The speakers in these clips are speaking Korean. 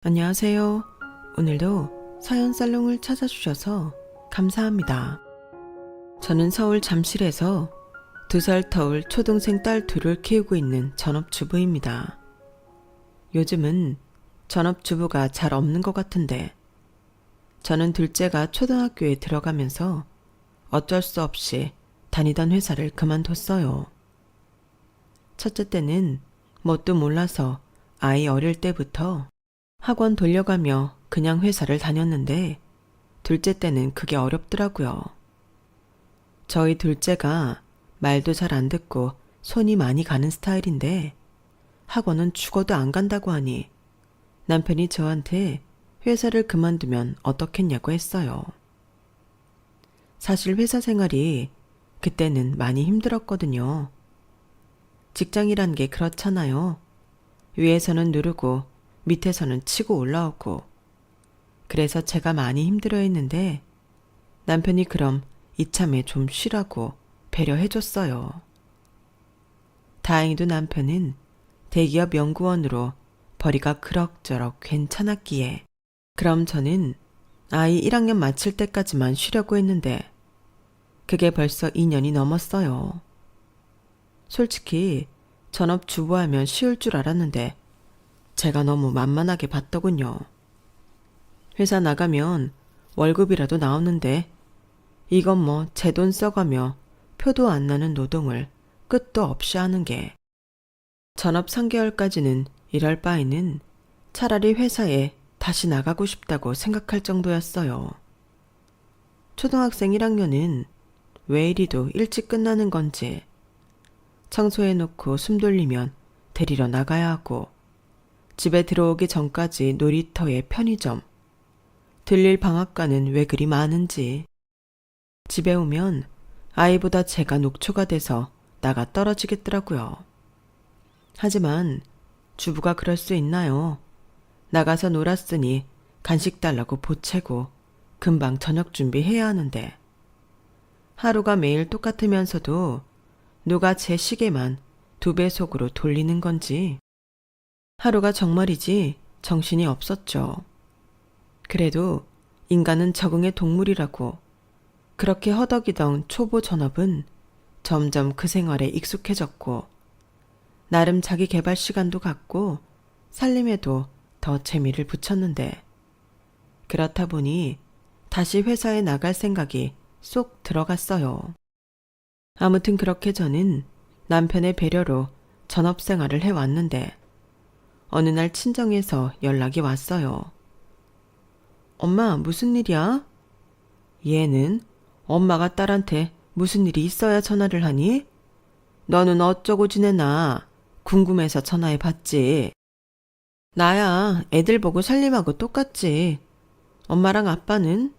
안녕하세요. 오늘도 사연 살롱을 찾아주셔서 감사합니다. 저는 서울 잠실에서 2살 터울 초등생 딸 둘을 키우고 있는 전업주부입니다. 요즘은 전업주부가 잘 없는 것 같은데 저는 둘째가 초등학교에 들어가면서 어쩔 수 없이 다니던 회사를 그만뒀어요. 첫째 때는 뭣도 몰라서 아이 어릴 때부터 학원 돌려가며 그냥 회사를 다녔는데 둘째 때는 그게 어렵더라고요. 저희 둘째가 말도 잘 안 듣고 손이 많이 가는 스타일인데 학원은 죽어도 안 간다고 하니 남편이 저한테 회사를 그만두면 어떻겠냐고 했어요. 사실 회사 생활이 그때는 많이 힘들었거든요. 직장이란 게 그렇잖아요. 위에서는 누르고 밑에서는 치고 올라오고. 그래서 제가 많이 힘들어했는데 남편이 그럼 이참에 좀 쉬라고 배려해줬어요. 다행히도 남편은 대기업 연구원으로 벌이가 그럭저럭 괜찮았기에 그럼 저는 아이 1학년 마칠 때까지만 쉬려고 했는데 그게 벌써 2년이 넘었어요. 솔직히 전업주부하면 쉬울 줄 알았는데 제가 너무 만만하게 봤더군요. 회사 나가면 월급이라도 나오는데 이건 뭐 제 돈 써가며 표도 안 나는 노동을 끝도 없이 하는 게 전업 3개월까지는 일할 바에는 차라리 회사에 다시 나가고 싶다고 생각할 정도였어요. 초등학생 1학년은 왜 이리도 일찍 끝나는 건지 청소해놓고 숨 돌리면 데리러 나가야 하고 집에 들어오기 전까지 놀이터에 편의점, 들릴 방앗간은 왜 그리 많은지. 집에 오면 아이보다 제가 녹초가 돼서 나가 떨어지겠더라고요. 하지만 주부가 그럴 수 있나요? 나가서 놀았으니 간식 달라고 보채고 금방 저녁 준비해야 하는데 하루가 매일 똑같으면서도 누가 제 시계만 2배속으로 돌리는 건지 하루가 정말이지 정신이 없었죠. 그래도 인간은 적응의 동물이라고 그렇게 허덕이던 초보 전업은 점점 그 생활에 익숙해졌고 나름 자기 개발 시간도 갖고 살림에도 더 재미를 붙였는데 그렇다 보니 다시 회사에 나갈 생각이 쏙 들어갔어요. 아무튼 그렇게 저는 남편의 배려로 전업 생활을 해왔는데 어느 날 친정에서 연락이 왔어요. 엄마, 무슨 일이야? 얘는 엄마가 딸한테 무슨 일이 있어야 전화를 하니? 너는 어쩌고 지내나 궁금해서 전화해 봤지. 나야 애들 보고 살림하고 똑같지. 엄마랑 아빠는?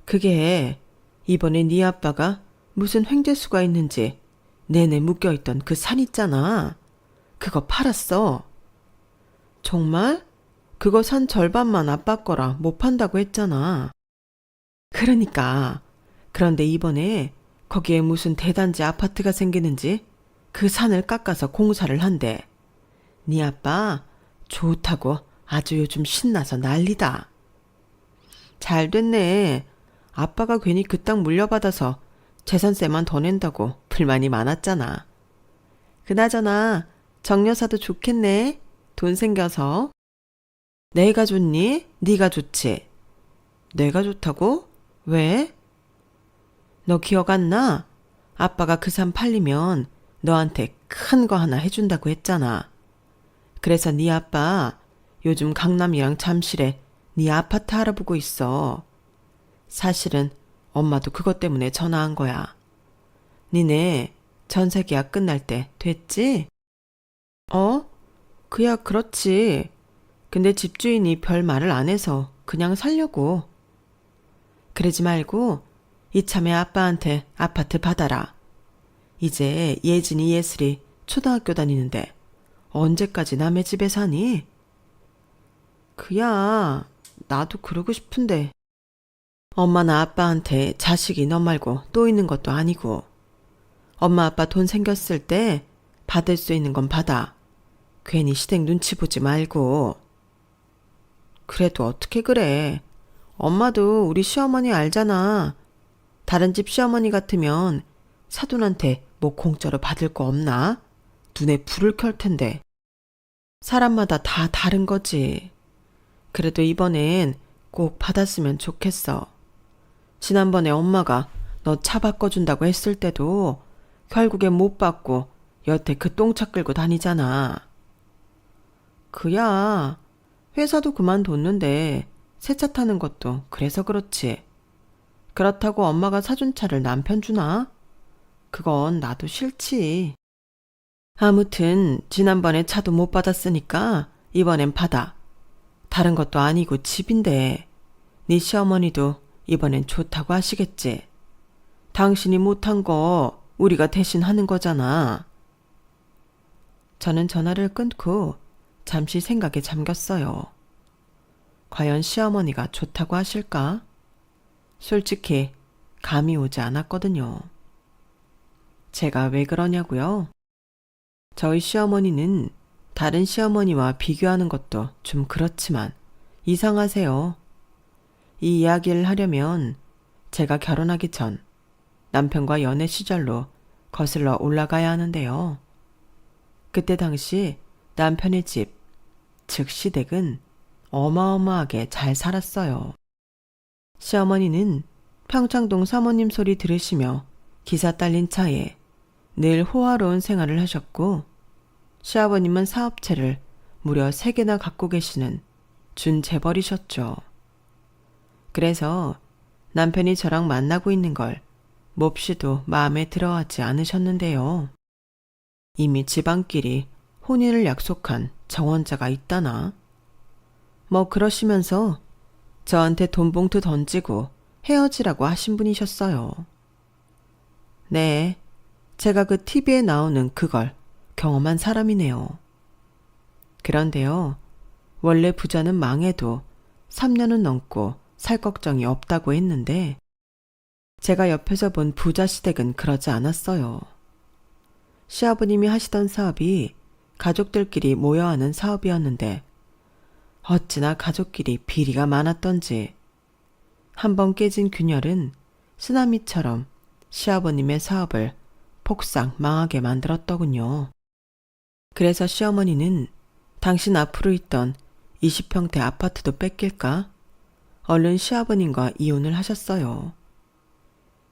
그게 이번에 네 아빠가 무슨 횡재수가 있는지 내내 묶여있던 그 산 있잖아. 그거 팔았어. 정말? 그거 산 절반만 아빠 거라 못 판다고 했잖아. 그러니까. 그런데 이번에 거기에 무슨 대단지 아파트가 생기는지 그 산을 깎아서 공사를 한대. 네 아빠 좋다고 아주 요즘 신나서 난리다. 잘 됐네. 아빠가 괜히 그 땅 물려받아서 재산세만 더 낸다고 불만이 많았잖아. 그나저나 정여사도 좋겠네. 돈 생겨서. 내가 좋니? 네가 좋지? 내가 좋다고? 왜? 너 기억 안 나? 아빠가 그 산 팔리면 너한테 큰 거 하나 해준다고 했잖아. 그래서 네 아빠 요즘 강남이랑 잠실에 네 아파트 알아보고 있어. 사실은 엄마도 그것 때문에 전화한 거야. 니네 전세 계약 끝날 때 됐지? 그야 그렇지. 근데 집주인이 별 말을 안 해서 그냥 살려고. 그러지 말고 이참에 아빠한테 아파트 받아라. 이제 예진이 예슬이 초등학교 다니는데 언제까지 남의 집에 사니? 그야 나도 그러고 싶은데 엄마나 아빠한테 자식이 너 말고 또 있는 것도 아니고 엄마 아빠 돈 생겼을 때 받을 수 있는 건 받아. 괜히 시댁 눈치 보지 말고. 그래도 어떻게 그래. 엄마도 우리 시어머니 알잖아. 다른 집 시어머니 같으면 사돈한테 뭐 공짜로 받을 거 없나? 눈에 불을 켤 텐데. 사람마다 다 다른 거지. 그래도 이번엔 꼭 받았으면 좋겠어. 지난번에 엄마가 너 차 바꿔준다고 했을 때도 결국엔 못 받고 여태 그 똥차 끌고 다니잖아. 그야, 회사도 그만뒀는데 새 차 타는 것도 그래서 그렇지. 그렇다고 엄마가 사준 차를 남편 주나? 그건 나도 싫지. 아무튼 지난번에 차도 못 받았으니까 이번엔 받아. 다른 것도 아니고 집인데 네 시어머니도 이번엔 좋다고 하시겠지. 당신이 못한 거 우리가 대신 하는 거잖아. 저는 전화를 끊고 잠시 생각에 잠겼어요. 과연 시어머니가 좋다고 하실까? 솔직히 감이 오지 않았거든요. 제가 왜 그러냐고요? 저희 시어머니는 다른 시어머니와 비교하는 것도 좀 그렇지만 이상하세요. 이 이야기를 하려면 제가 결혼하기 전 남편과 연애 시절로 거슬러 올라가야 하는데요. 그때 당시 남편의 집, 즉 시댁은 어마어마하게 잘 살았어요. 시어머니는 평창동 사모님 소리 들으시며 기사 딸린 차에 늘 호화로운 생활을 하셨고, 시아버님은 사업체를 무려 3개나 갖고 계시는 준재벌이셨죠. 그래서 남편이 저랑 만나고 있는 걸 몹시도 마음에 들어하지 않으셨는데요. 이미 집안끼리 혼인을 약속한 정원자가 있다나? 뭐 그러시면서 저한테 돈 봉투 던지고 헤어지라고 하신 분이셨어요. 네, 제가 그 TV에 나오는 그걸 경험한 사람이네요. 그런데요, 원래 부자는 망해도 3년은 넘고 살 걱정이 없다고 했는데 제가 옆에서 본 부자 시댁은 그러지 않았어요. 시아버님이 하시던 사업이 가족들끼리 모여 하는 사업이었는데 어찌나 가족끼리 비리가 많았던지 한번 깨진 균열은 쓰나미처럼 시아버님의 사업을 폭삭 망하게 만들었더군요. 그래서 시어머니는 당신 앞으로 있던 20평대 아파트도 뺏길까? 얼른 시아버님과 이혼을 하셨어요.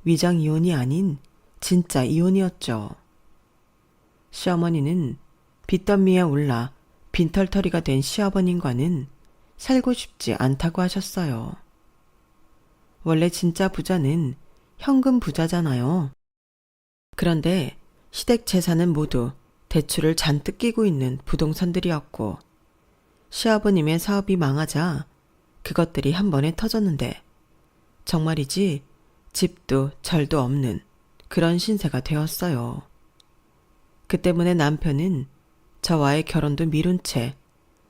위장 이혼이 아닌 진짜 이혼이었죠. 시어머니는 빚더미에 올라 빈털터리가 된 시아버님과는 살고 싶지 않다고 하셨어요. 원래 진짜 부자는 현금 부자잖아요. 그런데 시댁 재산은 모두 대출을 잔뜩 끼고 있는 부동산들이었고, 시아버님의 사업이 망하자 그것들이 한 번에 터졌는데 정말이지 집도 절도 없는 그런 신세가 되었어요. 그 때문에 남편은 저와의 결혼도 미룬 채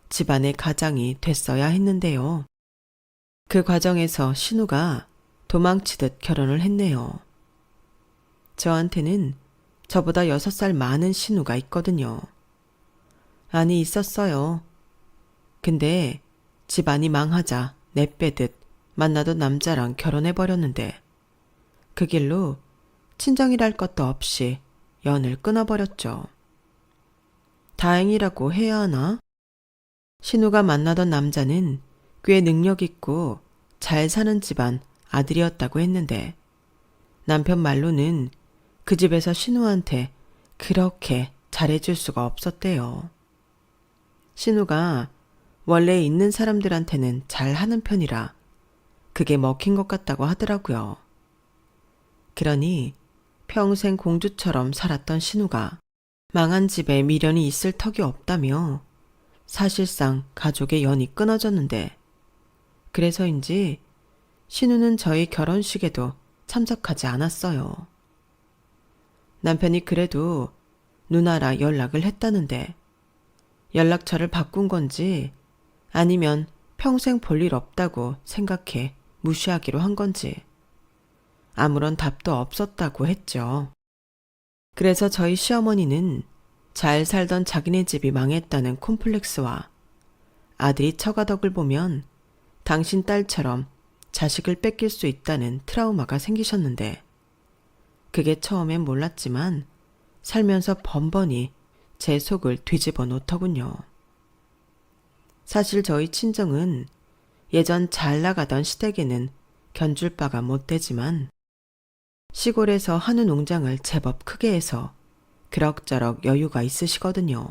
집안의 가장이 됐어야 했는데요. 그 과정에서 신우가 도망치듯 결혼을 했네요. 저한테는 저보다 6살 많은 신우가 있거든요. 아니, 있었어요. 근데 집안이 망하자 내빼듯 만나던 남자랑 결혼해버렸는데 그 길로 친정이랄 것도 없이 연을 끊어버렸죠. 다행이라고 해야 하나? 신우가 만나던 남자는 꽤 능력 있고 잘 사는 집안 아들이었다고 했는데 남편 말로는 그 집에서 신우한테 그렇게 잘해줄 수가 없었대요. 신우가 원래 있는 사람들한테는 잘하는 편이라 그게 먹힌 것 같다고 하더라고요. 그러니 평생 공주처럼 살았던 신우가 망한 집에 미련이 있을 턱이 없다며 사실상 가족의 연이 끊어졌는데 그래서인지 신우는 저희 결혼식에도 참석하지 않았어요. 남편이 그래도 누나라 연락을 했다는데 연락처를 바꾼 건지 아니면 평생 볼 일 없다고 생각해 무시하기로 한 건지 아무런 답도 없었다고 했죠. 그래서 저희 시어머니는 잘 살던 자기네 집이 망했다는 콤플렉스와 아들이 처가덕을 보면 당신 딸처럼 자식을 뺏길 수 있다는 트라우마가 생기셨는데 그게 처음엔 몰랐지만 살면서 번번이 제 속을 뒤집어 놓더군요. 사실 저희 친정은 예전 잘 나가던 시댁에는 견줄 바가 못 되지만 시골에서 한우 농장을 제법 크게 해서 그럭저럭 여유가 있으시거든요.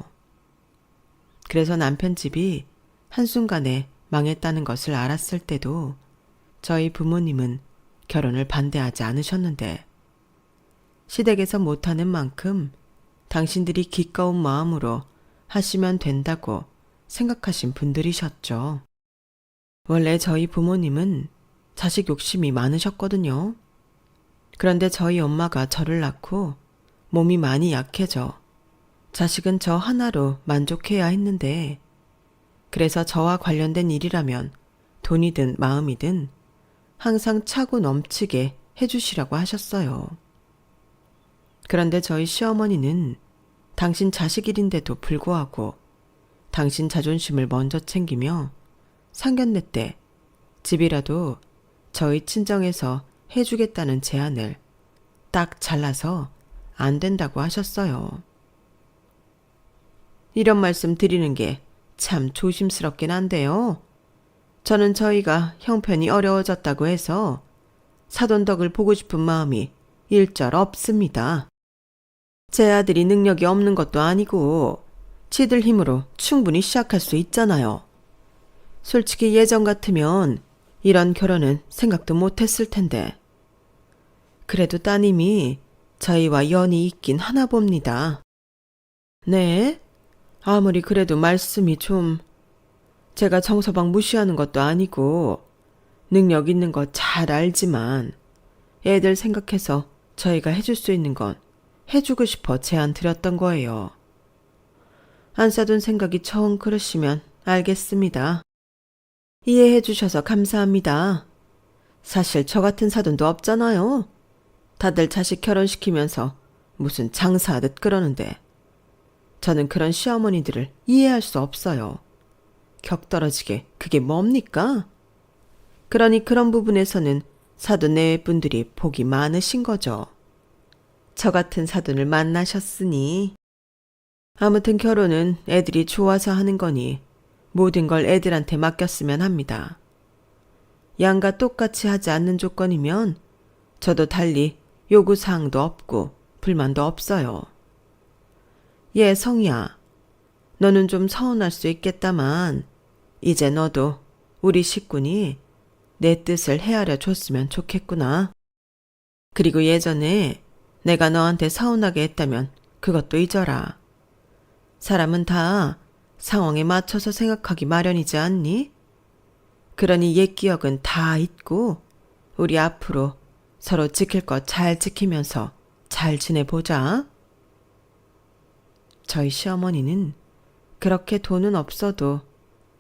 그래서 남편 집이 한순간에 망했다는 것을 알았을 때도 저희 부모님은 결혼을 반대하지 않으셨는데 시댁에서 못하는 만큼 당신들이 기꺼운 마음으로 하시면 된다고 생각하신 분들이셨죠. 원래 저희 부모님은 자식 욕심이 많으셨거든요. 그런데 저희 엄마가 저를 낳고 몸이 많이 약해져 자식은 저 하나로 만족해야 했는데 그래서 저와 관련된 일이라면 돈이든 마음이든 항상 차고 넘치게 해주시라고 하셨어요. 그런데 저희 시어머니는 당신 자식 일인데도 불구하고 당신 자존심을 먼저 챙기며 상견례 때 집이라도 저희 친정에서 해주겠다는 제안을 딱 잘라서 안 된다고 하셨어요. 이런 말씀 드리는 게 참 조심스럽긴 한데요. 저는 저희가 형편이 어려워졌다고 해서 사돈덕을 보고 싶은 마음이 일절 없습니다. 제 아들이 능력이 없는 것도 아니고 지들 힘으로 충분히 시작할 수 있잖아요. 솔직히 예전 같으면 이런 결혼은 생각도 못했을 텐데. 그래도 따님이 저희와 연이 있긴 하나 봅니다. 네? 아무리 그래도 말씀이 좀... 제가 정서방 무시하는 것도 아니고 능력 있는 거 잘 알지만 애들 생각해서 저희가 해줄 수 있는 건 해주고 싶어 제안 드렸던 거예요. 안 싸둔 생각이 정 그러시면 알겠습니다. 이해해 주셔서 감사합니다. 사실 저 같은 사돈도 없잖아요. 다들 자식 결혼시키면서 무슨 장사하듯 그러는데 저는 그런 시어머니들을 이해할 수 없어요. 격떨어지게 그게 뭡니까? 그러니 그런 부분에서는 사돈 내외 분들이 복이 많으신 거죠. 저 같은 사돈을 만나셨으니. 아무튼 결혼은 애들이 좋아서 하는 거니 모든 걸 애들한테 맡겼으면 합니다. 양가 똑같이 하지 않는 조건이면 저도 달리 요구사항도 없고 불만도 없어요. 예, 성희야. 너는 좀 서운할 수 있겠다만 이제 너도 우리 식구니 내 뜻을 헤아려 줬으면 좋겠구나. 그리고 예전에 내가 너한테 서운하게 했다면 그것도 잊어라. 사람은 다 상황에 맞춰서 생각하기 마련이지 않니? 그러니 옛 기억은 다 잊고 우리 앞으로 서로 지킬 것 잘 지키면서 잘 지내보자. 저희 시어머니는 그렇게 돈은 없어도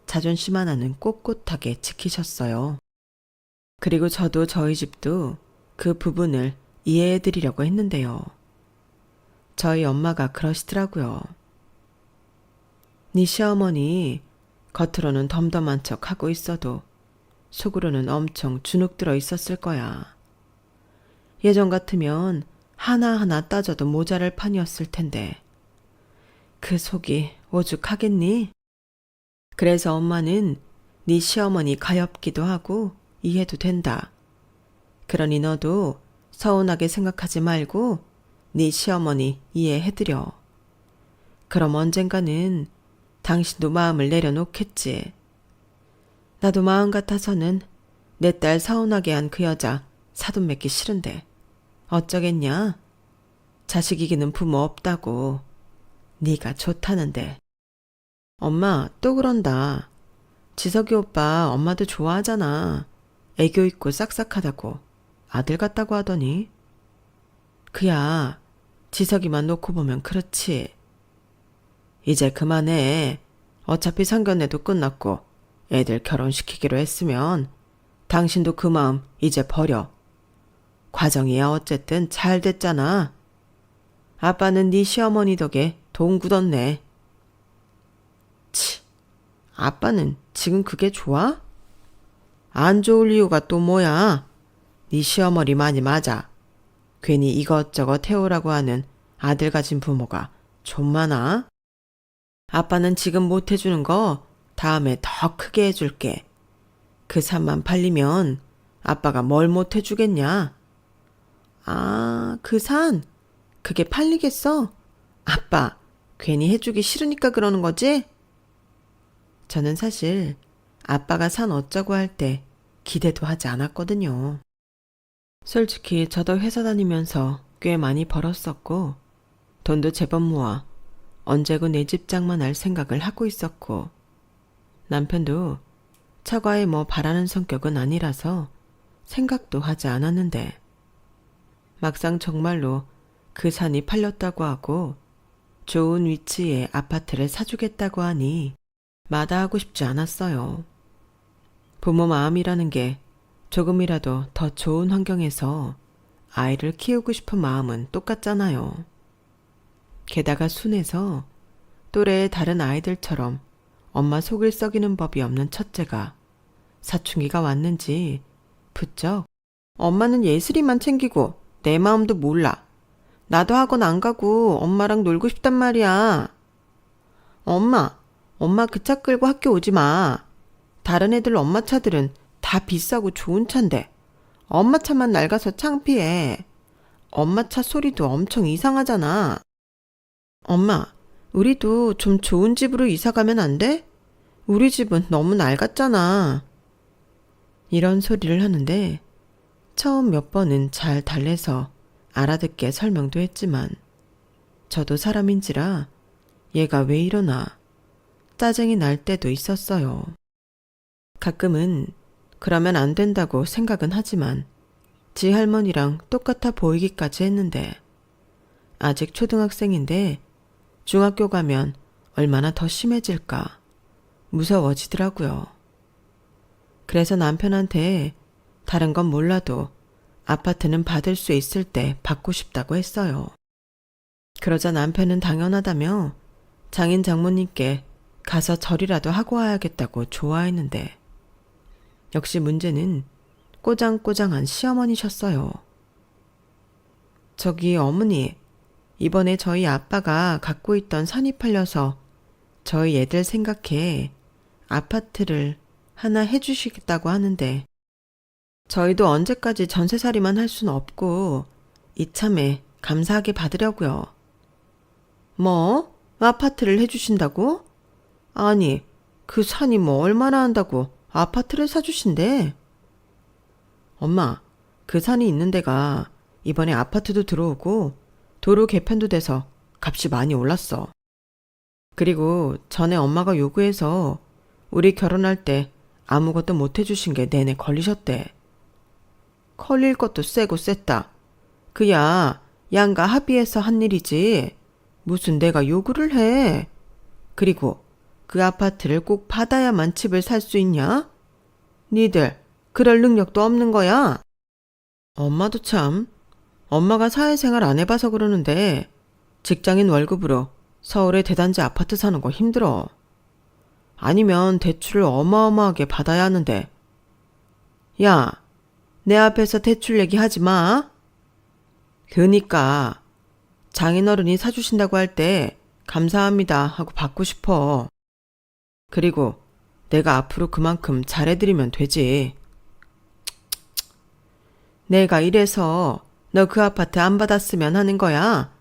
자존심 하나는 꼿꼿하게 지키셨어요. 그리고 저도 저희 집도 그 부분을 이해해 드리려고 했는데요. 저희 엄마가 그러시더라고요. 네 시어머니 겉으로는 덤덤한 척 하고 있어도 속으로는 엄청 주눅 들어 있었을 거야. 예전 같으면 하나하나 따져도 모자랄 판이었을 텐데 그 속이 오죽하겠니? 그래서 엄마는 네 시어머니 가엾기도 하고 이해도 된다. 그러니 너도 서운하게 생각하지 말고 네 시어머니 이해해드려. 그럼 언젠가는 당신도 마음을 내려놓겠지. 나도 마음 같아서는 내 딸 서운하게 한 그 여자 사돈 맺기 싫은데 어쩌겠냐? 자식 이기는 부모 없다고. 네가 좋다는데. 엄마 또 그런다. 지석이 오빠 엄마도 좋아하잖아. 애교 있고 싹싹하다고 아들 같다고 하더니. 그야 지석이만 놓고 보면 그렇지. 이제 그만해. 어차피 상견례도 끝났고 애들 결혼시키기로 했으면 당신도 그 마음 이제 버려. 과정이야 어쨌든 잘 됐잖아. 아빠는 네 시어머니 덕에 돈 굳었네. 치, 아빠는 지금 그게 좋아? 안 좋을 이유가 또 뭐야? 네 시어머니 많이 맞아. 괜히 이것저것 해오라고 하는 아들 가진 부모가 좀 많아. 아빠는 지금 못 해주는 거 다음에 더 크게 해줄게. 그 산만 팔리면 아빠가 뭘 못 해주겠냐? 아, 그 산? 그게 팔리겠어? 아빠, 괜히 해주기 싫으니까 그러는 거지? 저는 사실 아빠가 산 어쩌고 할 때 기대도 하지 않았거든요. 솔직히 저도 회사 다니면서 꽤 많이 벌었었고, 돈도 제법 모아 언제고 내 집 장만할 생각을 하고 있었고, 남편도 처가에 뭐 바라는 성격은 아니라서 생각도 하지 않았는데, 막상 정말로 그 산이 팔렸다고 하고 좋은 위치에 아파트를 사주겠다고 하니 마다하고 싶지 않았어요. 부모 마음이라는 게 조금이라도 더 좋은 환경에서 아이를 키우고 싶은 마음은 똑같잖아요. 게다가 순해서 또래의 다른 아이들처럼 엄마 속을 썩이는 법이 없는 첫째가 사춘기가 왔는지 부쩍 엄마는 예슬이만 챙기고 내 마음도 몰라. 나도 학원 안 가고 엄마랑 놀고 싶단 말이야. 엄마 그 차 끌고 학교 오지 마. 다른 애들 엄마 차들은 다 비싸고 좋은 차인데 엄마 차만 낡아서 창피해. 엄마 차 소리도 엄청 이상하잖아. 엄마, 우리도 좀 좋은 집으로 이사 가면 안 돼? 우리 집은 너무 낡았잖아. 이런 소리를 하는데 처음 몇 번은 잘 달래서 알아듣게 설명도 했지만 저도 사람인지라 얘가 왜 이러나 짜증이 날 때도 있었어요. 가끔은 그러면 안 된다고 생각은 하지만 지 할머니랑 똑같아 보이기까지 했는데 아직 초등학생인데 중학교 가면 얼마나 더 심해질까 무서워지더라고요. 그래서 남편한테 다른 건 몰라도 아파트는 받을 수 있을 때 받고 싶다고 했어요. 그러자 남편은 당연하다며 장인 장모님께 가서 절이라도 하고 와야겠다고 좋아했는데 역시 문제는 꼬장꼬장한 시어머니셨어요. 저기 어머니, 이번에 저희 아빠가 갖고 있던 산이 팔려서 저희 애들 생각해 아파트를 하나 해주시겠다고 하는데 저희도 언제까지 전세살이만 할 수는 없고 이참에 감사하게 받으려고요. 뭐? 아파트를 해주신다고? 아니, 그 산이 뭐 얼마나 한다고 아파트를 사주신대? 엄마, 그 산이 있는 데가 이번에 아파트도 들어오고 도로 개편도 돼서 값이 많이 올랐어. 그리고 전에 엄마가 요구해서 우리 결혼할 때 아무것도 못 해주신 게 내내 걸리셨대. 걸릴 것도 세고 셌다. 그야 양가 합의해서 한 일이지. 무슨 내가 요구를 해. 그리고 그 아파트를 꼭 받아야만 집을 살 수 있냐? 니들 그럴 능력도 없는 거야. 엄마도 참, 엄마가 사회생활 안 해봐서 그러는데 직장인 월급으로 서울에 대단지 아파트 사는 거 힘들어. 아니면 대출을 어마어마하게 받아야 하는데. 야, 내 앞에서 대출 얘기하지 마. 그니까 장인어른이 사주신다고 할 때 감사합니다 하고 받고 싶어. 그리고 내가 앞으로 그만큼 잘해드리면 되지. 내가 이래서 너 그 아파트 안 받았으면 하는 거야.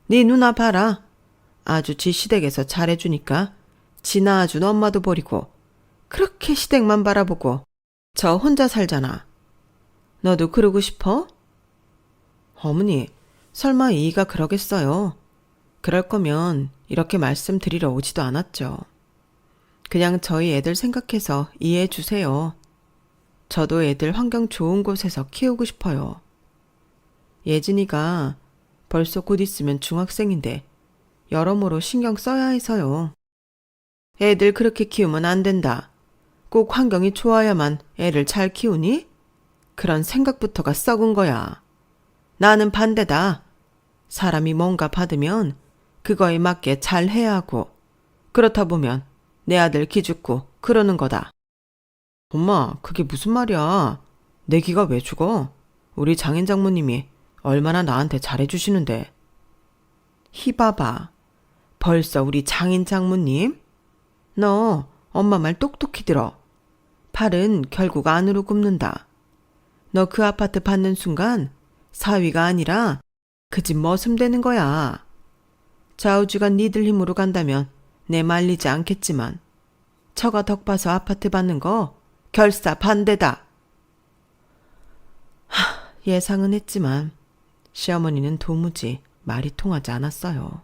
네 누나 봐라. 아주 지 시댁에서 잘해주니까 지 낳아준 엄마도 버리고 그렇게 시댁만 바라보고 저 혼자 살잖아. 너도 그러고 싶어? 어머니, 설마 이이가 그러겠어요. 그럴 거면 이렇게 말씀드리러 오지도 않았죠. 그냥 저희 애들 생각해서 이해해 주세요. 저도 애들 환경 좋은 곳에서 키우고 싶어요. 예진이가 벌써 곧 있으면 중학생인데 여러모로 신경 써야 해서요. 애들 그렇게 키우면 안 된다. 꼭 환경이 좋아야만 애를 잘 키우니? 그런 생각부터가 썩은 거야. 나는 반대다. 사람이 뭔가 받으면 그거에 맞게 잘 해야 하고 그렇다 보면 내 아들 기죽고 그러는 거다. 엄마, 그게 무슨 말이야? 내 기가 왜 죽어? 우리 장인 장모님이 얼마나 나한테 잘해주시는데. 희바바, 벌써 우리 장인 장모님? 너 엄마 말 똑똑히 들어. 팔은 결국 안으로 굽는다. 너 그 아파트 받는 순간 사위가 아니라 그 집 머슴 되는 거야. 좌우지간 니들 힘으로 간다면 내 말리지 않겠지만 처가 덕 봐서 아파트 받는 거 결사 반대다. 예상은 했지만 시어머니는 도무지 말이 통하지 않았어요.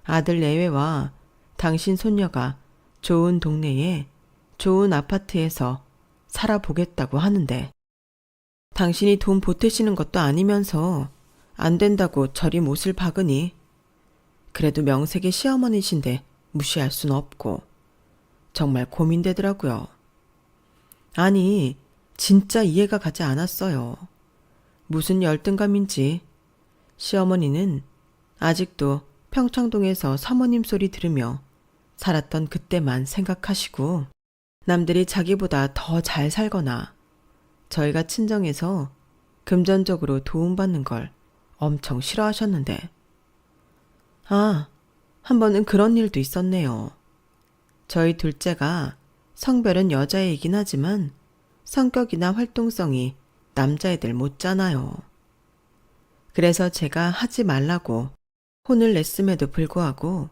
아들 내외와 당신 손녀가 좋은 동네에 좋은 아파트에서 살아보겠다고 하는데 당신이 돈 보태시는 것도 아니면서 안 된다고 저리 못을 박으니 그래도 명색의 시어머니신데 무시할 순 없고 정말 고민되더라고요. 아니, 진짜 이해가 가지 않았어요. 무슨 열등감인지 시어머니는 아직도 평창동에서 사모님 소리 들으며 살았던 그때만 생각하시고 남들이 자기보다 더 잘 살거나 저희가 친정에서 금전적으로 도움받는 걸 엄청 싫어하셨는데 한 번은 그런 일도 있었네요. 저희 둘째가 성별은 여자애이긴 하지만 성격이나 활동성이 남자애들 못잖아요. 그래서 제가 하지 말라고 혼을 냈음에도 불구하고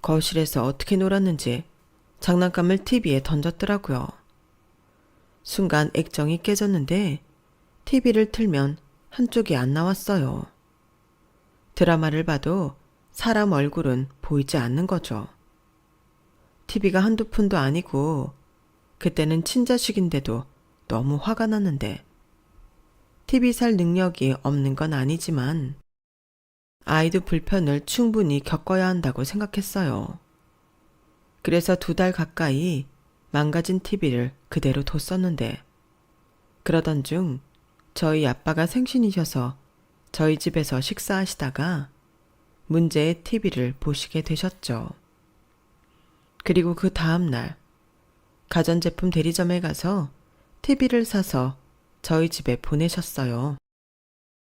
거실에서 어떻게 놀았는지 장난감을 TV에 던졌더라고요. 순간 액정이 깨졌는데 TV를 틀면 한쪽이 안 나왔어요. 드라마를 봐도 사람 얼굴은 보이지 않는 거죠. TV가 한두 푼도 아니고 그때는 친자식인데도 너무 화가 났는데 TV 살 능력이 없는 건 아니지만 아이도 불편을 충분히 겪어야 한다고 생각했어요. 그래서 2달 가까이 망가진 TV를 그대로 뒀었는데 그러던 중 저희 아빠가 생신이셔서 저희 집에서 식사하시다가 문제의 TV를 보시게 되셨죠. 그리고 그 다음날 가전제품 대리점에 가서 TV를 사서 저희 집에 보내셨어요.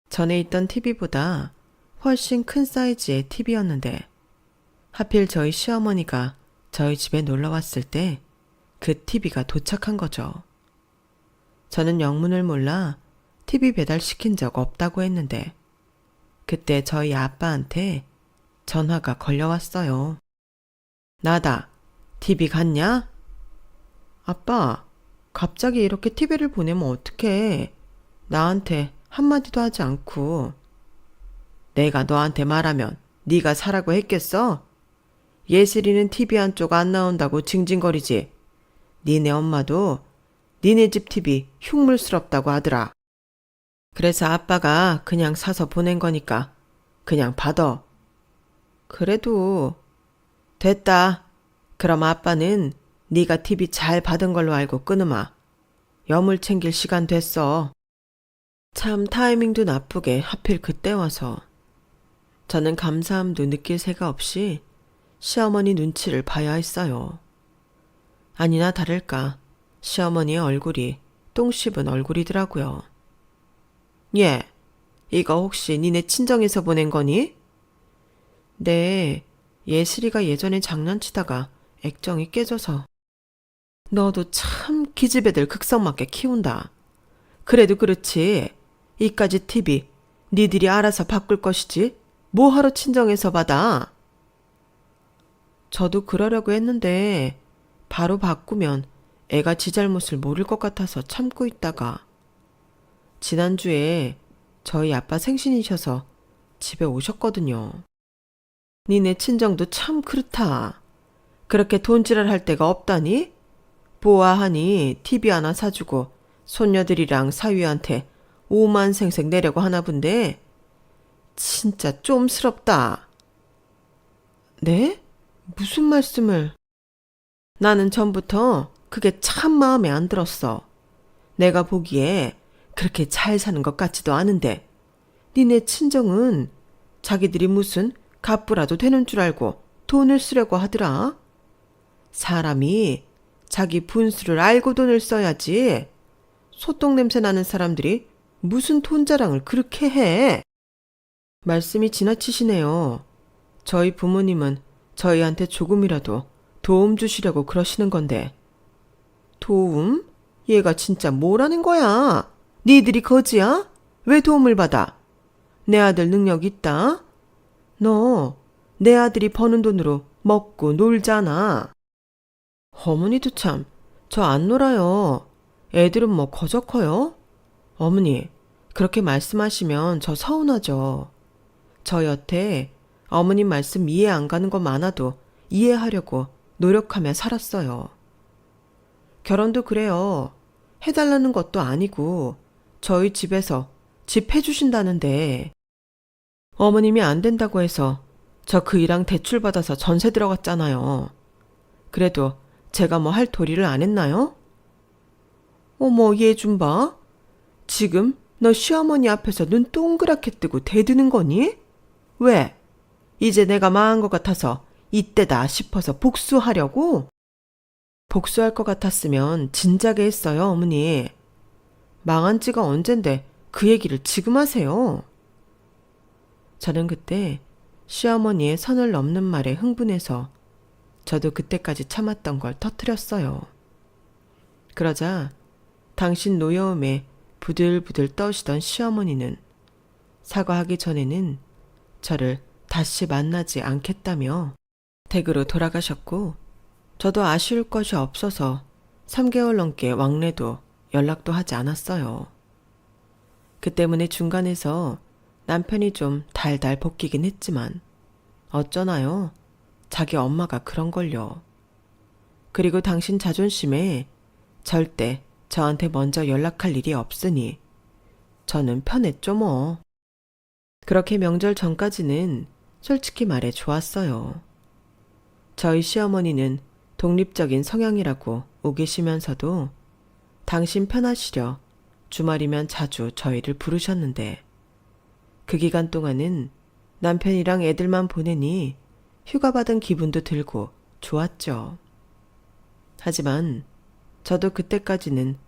전에 있던 TV보다 훨씬 큰 사이즈의 TV였는데 하필 저희 시어머니가 저희 집에 놀러 왔을 때 그 TV가 도착한 거죠. 저는 영문을 몰라 TV 배달시킨 적 없다고 했는데 그때 저희 아빠한테 전화가 걸려왔어요. 나다. TV 갔냐? 아빠, 갑자기 이렇게 TV를 보내면 어떡해. 나한테 한마디도 하지 않고. 내가 너한테 말하면 네가 사라고 했겠어? 예슬이는 TV 한쪽 안 나온다고 징징거리지. 니네 엄마도 니네 집 TV 흉물스럽다고 하더라. 그래서 아빠가 그냥 사서 보낸 거니까 그냥 받아. 그래도 됐다. 그럼 아빠는 네가 TV 잘 받은 걸로 알고 끊으마. 여물 챙길 시간 됐어. 참 타이밍도 나쁘게 하필 그때 와서. 저는 감사함도 느낄 새가 없이 시어머니 눈치를 봐야 했어요. 아니나 다를까 시어머니의 얼굴이 똥 씹은 얼굴이더라고요. 예, 이거 혹시 니네 친정에서 보낸 거니? 네, 예슬이가 예전에 장난치다가 액정이 깨져서. 너도 참 기집애들 극성맞게 키운다. 그래도 그렇지. 이까지 TV 니들이 알아서 바꿀 것이지 뭐하러 친정에서 받아? 저도 그러려고 했는데 바로 바꾸면 애가 지 잘못을 모를 것 같아서 참고 있다가 지난주에 저희 아빠 생신이셔서 집에 오셨거든요. 니네 친정도 참 그렇다. 그렇게 돈지랄할 데가 없다니? 보아하니 TV 하나 사주고 손녀들이랑 사위한테 5만 생색 내려고 하나 본데 진짜 쫌스럽다. 네? 무슨 말씀을? 나는 전부터 그게 참 마음에 안 들었어. 내가 보기에 그렇게 잘 사는 것 같지도 않은데 니네 친정은 자기들이 무슨 갑부라도 되는 줄 알고 돈을 쓰려고 하더라. 사람이 자기 분수를 알고 돈을 써야지. 소똥 냄새 나는 사람들이 무슨 돈 자랑을 그렇게 해. 말씀이 지나치시네요. 저희 부모님은 저희한테 조금이라도 도움 주시려고 그러시는 건데. 도움? 얘가 진짜 뭐라는 거야? 니들이 거지야? 왜 도움을 받아? 내 아들 능력 있다? 너 내 아들이 버는 돈으로 먹고 놀잖아. 어머니도 참, 저 안 놀아요. 애들은 뭐 거저 커요? 어머니, 그렇게 말씀하시면 저 서운하죠. 저 여태 어머님 말씀 이해 안 가는 거 많아도 이해하려고 노력하며 살았어요. 결혼도 그래요. 해달라는 것도 아니고 저희 집에서 집 해주신다는데 어머님이 안 된다고 해서 저 그 일랑 대출받아서 전세 들어갔잖아요. 그래도 제가 뭐 할 도리를 안 했나요? 어머, 얘 좀 봐. 지금 너 시어머니 앞에서 눈 동그랗게 뜨고 대드는 거니? 왜? 이제 내가 망한 것 같아서 이때다 싶어서 복수하려고? 복수할 것 같았으면 진작에 했어요, 어머니. 망한 지가 언젠데 그 얘기를 지금 하세요. 저는 그때 시어머니의 선을 넘는 말에 흥분해서 저도 그때까지 참았던 걸 터뜨렸어요. 그러자 당신 노여움에 부들부들 떠시던 시어머니는 사과하기 전에는 저를 다시 만나지 않겠다며 댁으로 돌아가셨고, 저도 아쉬울 것이 없어서 3개월 넘게 왕래도 연락도 하지 않았어요. 그 때문에 중간에서 남편이 좀 달달 볶이긴 했지만 어쩌나요? 자기 엄마가 그런걸요. 그리고 당신 자존심에 절대 저한테 먼저 연락할 일이 없으니 저는 편했죠 뭐. 그렇게 명절 전까지는 솔직히 말해 좋았어요. 저희 시어머니는 독립적인 성향이라고 우기시면서도 당신 편하시려 주말이면 자주 저희를 부르셨는데, 그 기간 동안은 남편이랑 애들만 보내니 휴가 받은 기분도 들고 좋았죠. 하지만 저도 그때까지는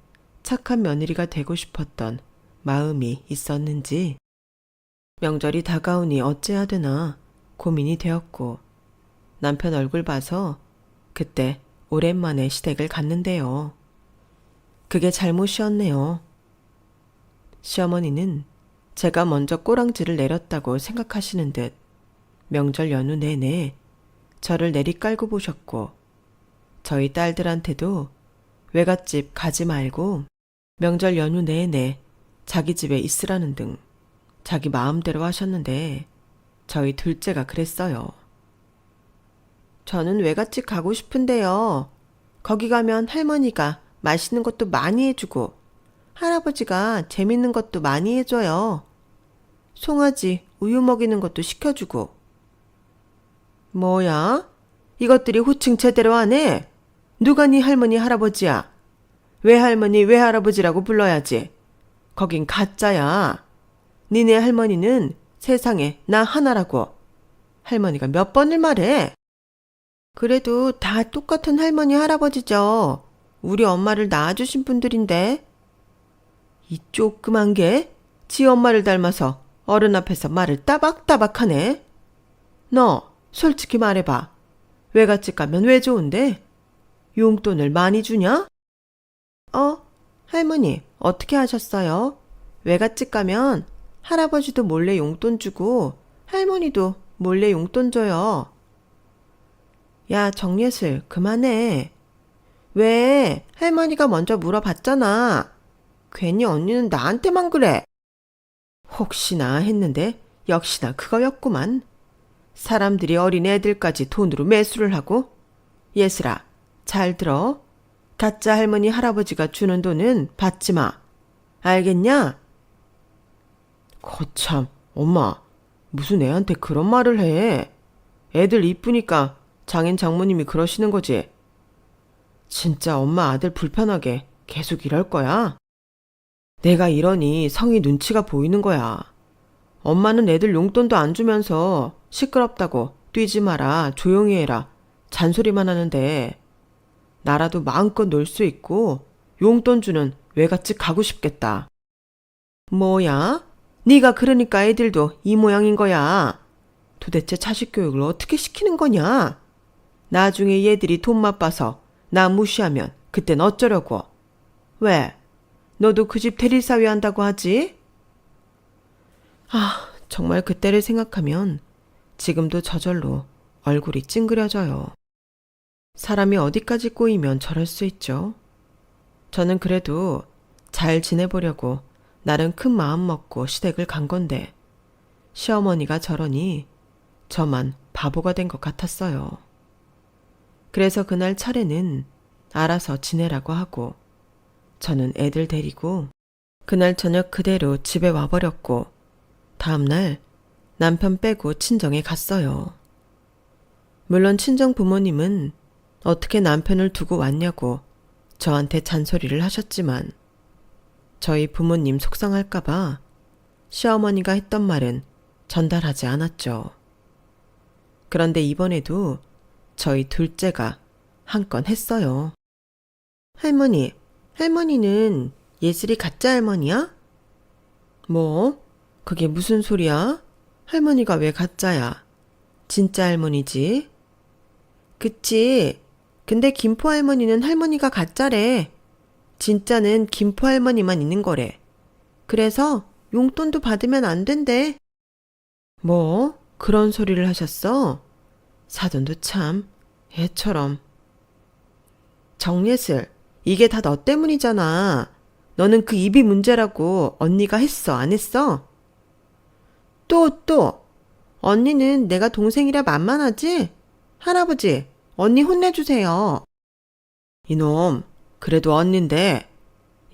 착한 며느리가 되고 싶었던 마음이 있었는지 명절이 다가오니 어째야 되나 고민이 되었고, 남편 얼굴 봐서 그때 오랜만에 시댁을 갔는데요. 그게 잘못이었네요. 시어머니는 제가 먼저 꼬랑지를 내렸다고 생각하시는 듯 명절 연휴 내내 저를 내리깔고 보셨고, 저희 딸들한테도 외갓집 가지 말고 명절 연휴 내내 자기 집에 있으라는 등 자기 마음대로 하셨는데 저희 둘째가 그랬어요. 저는 외갓집 가고 싶은데요. 거기 가면 할머니가 맛있는 것도 많이 해주고 할아버지가 재밌는 것도 많이 해줘요. 송아지 우유 먹이는 것도 시켜주고. 뭐야? 이것들이 호칭 제대로 하네? 누가 네 할머니 할아버지야? 외할머니 외할아버지라고 불러야지. 거긴 가짜야. 니네 할머니는 세상에 나 하나라고. 할머니가 몇 번을 말해? 그래도 다 똑같은 할머니 할아버지죠. 우리 엄마를 낳아주신 분들인데. 이 조그만 게 지 엄마를 닮아서 어른 앞에서 말을 따박따박하네. 너 솔직히 말해봐. 외갓집 가면 왜 좋은데? 용돈을 많이 주냐? 할머니 어떻게 하셨어요? 외갓집 가면 할아버지도 몰래 용돈 주고 할머니도 몰래 용돈 줘요. 야, 정예슬 그만해. 왜? 할머니가 먼저 물어봤잖아. 괜히 언니는 나한테만 그래. 혹시나 했는데 역시나 그거였구만. 사람들이 어린 애들까지 돈으로 매수를 하고. 예슬아, 잘 들어. 가짜 할머니 할아버지가 주는 돈은 받지 마. 알겠냐? 거참, 엄마, 무슨 애한테 그런 말을 해. 애들 이쁘니까 장인 장모님이 그러시는 거지. 진짜 엄마 아들 불편하게 계속 이럴 거야? 내가 이러니 성이 눈치가 보이는 거야. 엄마는 애들 용돈도 안 주면서 시끄럽다고 뛰지 마라 조용히 해라 잔소리만 하는데 나라도 마음껏 놀 수 있고 용돈 주는 외갓집 가고 싶겠다. 뭐야? 네가 그러니까 애들도 이 모양인 거야. 도대체 자식 교육을 어떻게 시키는 거냐? 나중에 얘들이 돈 맛봐서 나 무시하면 그땐 어쩌려고? 왜? 너도 그 집 대리사위 한다고 하지? 아, 정말 그때를 생각하면 지금도 저절로 얼굴이 찡그려져요. 사람이 어디까지 꼬이면 저럴 수 있죠. 저는 그래도 잘 지내보려고 나름 큰 마음 먹고 시댁을 간 건데 시어머니가 저러니 저만 바보가 된 것 같았어요. 그래서 그날 차례는 알아서 지내라고 하고 저는 애들 데리고 그날 저녁 그대로 집에 와버렸고 다음날 남편 빼고 친정에 갔어요. 물론 친정 부모님은 어떻게 남편을 두고 왔냐고 저한테 잔소리를 하셨지만 저희 부모님 속상할까봐 시어머니가 했던 말은 전달하지 않았죠. 그런데 이번에도 저희 둘째가 한 건 했어요. 할머니, 할머니는 예슬이 가짜 할머니야? 뭐? 그게 무슨 소리야? 할머니가 왜 가짜야? 진짜 할머니지? 그치. 근데 김포 할머니는 할머니가 가짜래. 진짜는 김포 할머니만 있는 거래. 그래서 용돈도 받으면 안 된대. 뭐? 그런 소리를 하셨어? 사돈도 참 애처럼. 정예슬, 이게 다 너 때문이잖아. 너는 그 입이 문제라고 언니가 했어, 안 했어? 또. 언니는 내가 동생이라 만만하지? 할아버지, 언니 혼내주세요. 이놈, 그래도 언니인데